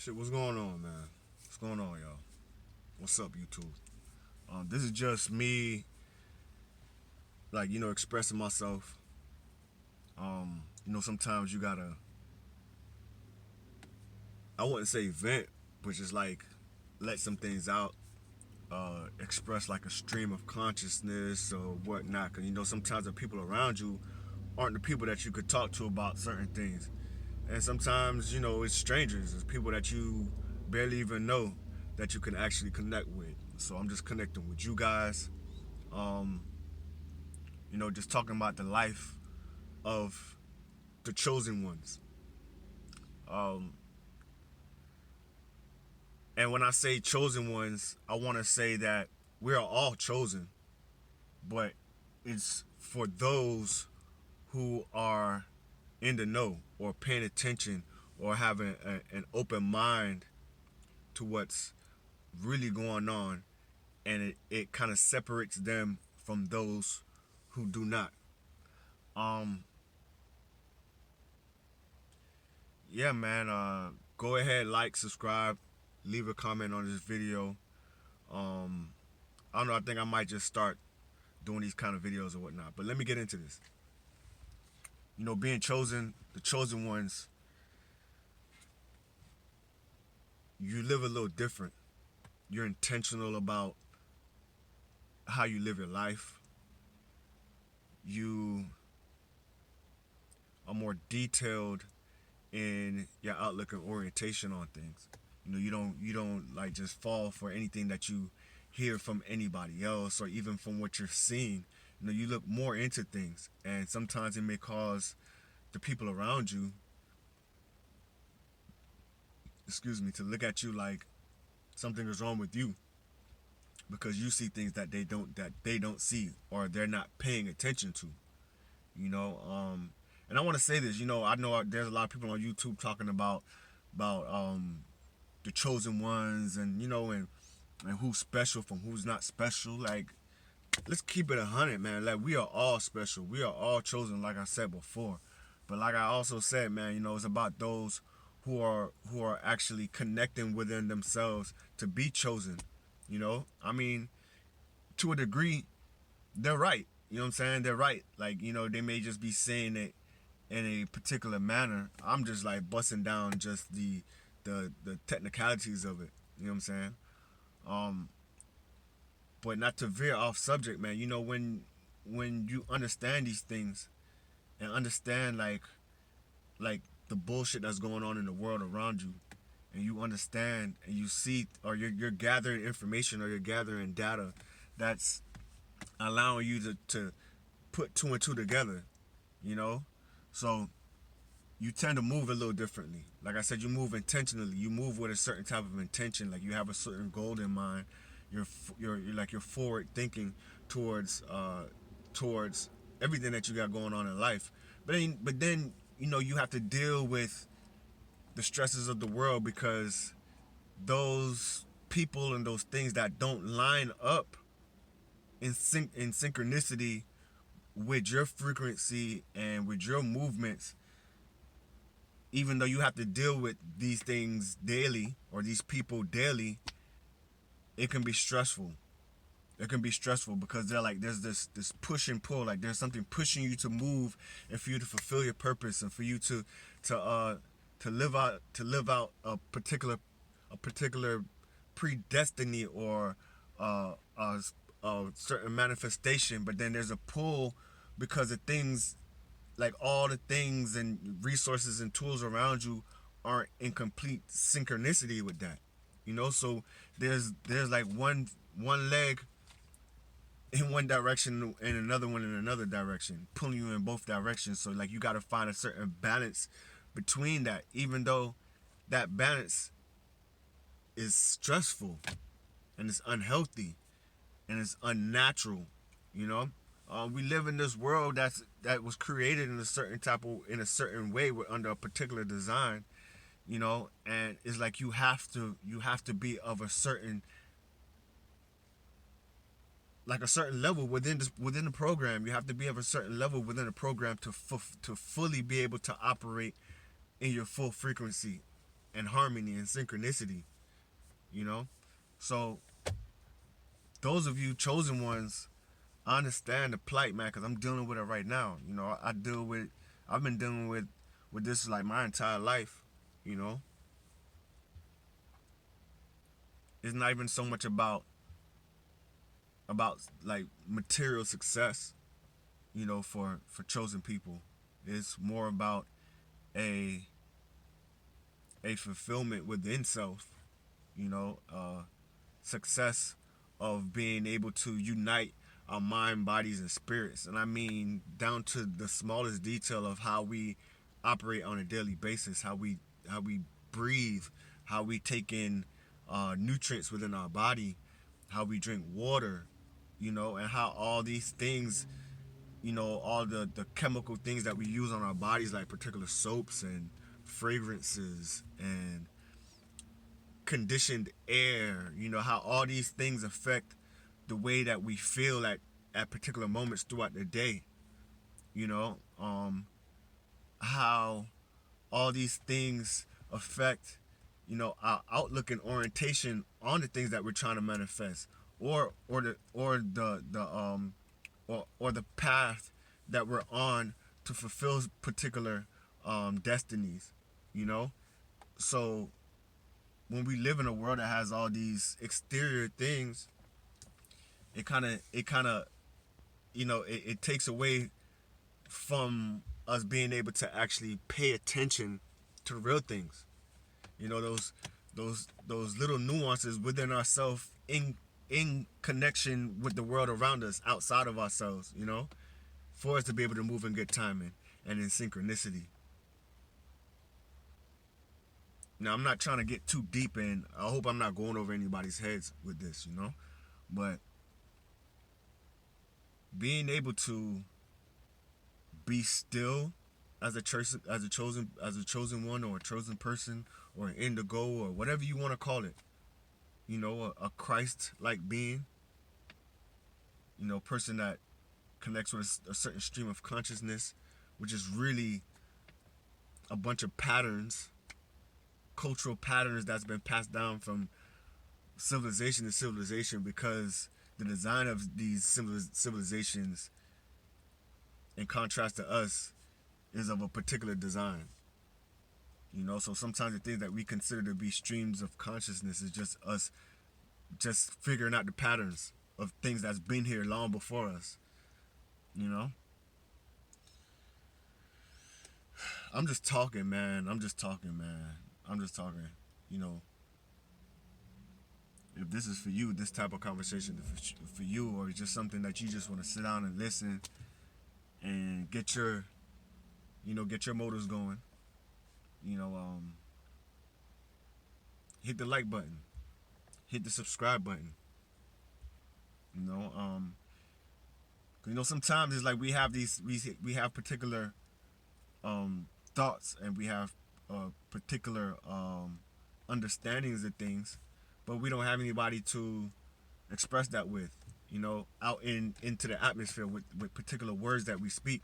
Shit, what's going on, man? What's going on, y'all? What's up, YouTube? This is just me, expressing myself. Sometimes you gotta, I wouldn't say vent, but just like let some things out, express like a stream of consciousness or whatnot. Cause sometimes the people around you aren't the people that you could talk to about certain things. And sometimes, it's strangers, it's people that you barely even know that you can actually connect with. So I'm just connecting with you guys. Um, just talking about the life of the chosen ones. Um, and when I say chosen ones, I want to say that we are all chosen, but it's for those who are in the know or paying attention or having an open mind to what's really going on, and it kind of separates them from those who do not. Um, yeah, man. Go ahead, like, subscribe, leave a comment on this video. Um, I don't know. I think I might just start doing these kind of videos or whatnot. But let me get into this. Being chosen, the chosen ones, you live a little different. You're intentional about how you live your life. You are more detailed in your outlook and orientation on things. You don't like just fall for anything that you hear from anybody else or even from what you're seeing. You look more into things, and sometimes it may cause the people around you, excuse me, to look at you like something is wrong with you because you see things that they don't see or they're not paying attention to. You know, and I want to say this. I know there's a lot of people on YouTube talking about the chosen ones, and and who's special from who's not special. Like, let's keep it 100, man. Like, we are all special. We are all chosen, like I said before. But like I also said, man, it's about those who are actually connecting within themselves to be chosen. I mean, to a degree, they're right. You know what I'm saying? They're right. Like, they may just be saying it in a particular manner. I'm just like busting down just the technicalities of it. You know what I'm saying? Um, but not to veer off subject, man. When you understand these things and understand like the bullshit that's going on in the world around you, and you understand and you see, or you're gathering information or you're gathering data that's allowing you to put two and two together, you know? So you tend to move a little differently. Like I said, you move intentionally. You move with a certain type of intention. Like, you have a certain goal in mind. You're forward thinking towards everything that you got going on in life. But then you have to deal with the stresses of the world, because those people and those things that don't line up in synchronicity with your frequency and with your movements, even though you have to deal with these things daily or these people daily, it can be stressful. It can be stressful because there's this push and pull. Like, there's something pushing you to move and for you to fulfill your purpose and for you to uh to live out a particular predestiny or a certain manifestation. But then there's a pull because of things, like all the things and resources and tools around you aren't in complete synchronicity with that. So there's like one leg in one direction and another one in another direction, pulling you in both directions. So, like, you got to find a certain balance between that, even though that balance is stressful and it's unhealthy and it's unnatural. you know we live in this world that was created in a certain way, under a particular design. And it's like you have to be of a certain, like, a certain level within the program. You have to be of a certain level within the program to fully be able to operate in your full frequency, and harmony and synchronicity, you know. So those of you chosen ones, I understand the plight, man, because I'm dealing with it right now. You know, I've been dealing with this like my entire life. You know, it's not even so much about like material success. You know, for chosen people, it's more about a a fulfillment within self. You know, success of being able to unite our mind, bodies, and spirits. And I mean down to the smallest detail of how we operate on a daily basis, how we breathe, how we take in nutrients within our body, how we drink water, you know, and how all these things, you know, all the chemical things that we use on our bodies, like particular soaps and fragrances and conditioned air, you know, how all these things affect the way that we feel at particular moments throughout the day, you know, how all these things affect, you know, our outlook and orientation on the things that we're trying to manifest, or the path that we're on to fulfill particular destinies, you know. So when we live in a world that has all these exterior things, it kind of you know, it takes away from us being able to actually pay attention to real things. You know, those little nuances within ourselves, in connection with the world around us, outside of ourselves, you know, for us to be able to move in good timing and in synchronicity. Now, I'm not trying to get too deep in. I hope I'm not going over anybody's heads with this, you know, but being able to be still as a church, as a chosen one, or a chosen person, or an indigo, or whatever you want to call it, you know, a Christ like being, you know, person that connects with a certain stream of consciousness, which is really a bunch of patterns, cultural patterns that's been passed down from civilization to civilization, because the design of these civilizations, in contrast to us, is of a particular design. You know, so sometimes the things that we consider to be streams of consciousness is just us just figuring out the patterns of things that's been here long before us. You know, I'm just talking, man. I'm just talking, man. I'm just talking. You know, if this is for you, this type of conversation for you, or just something that you just want to sit down and listen and get your, you know, get your motors going. You know, hit the like button, hit the subscribe button. You know, you know, sometimes it's like we have we have particular thoughts, and we have particular understandings of things, but we don't have anybody to express that with, you know, out into the atmosphere with particular words that we speak.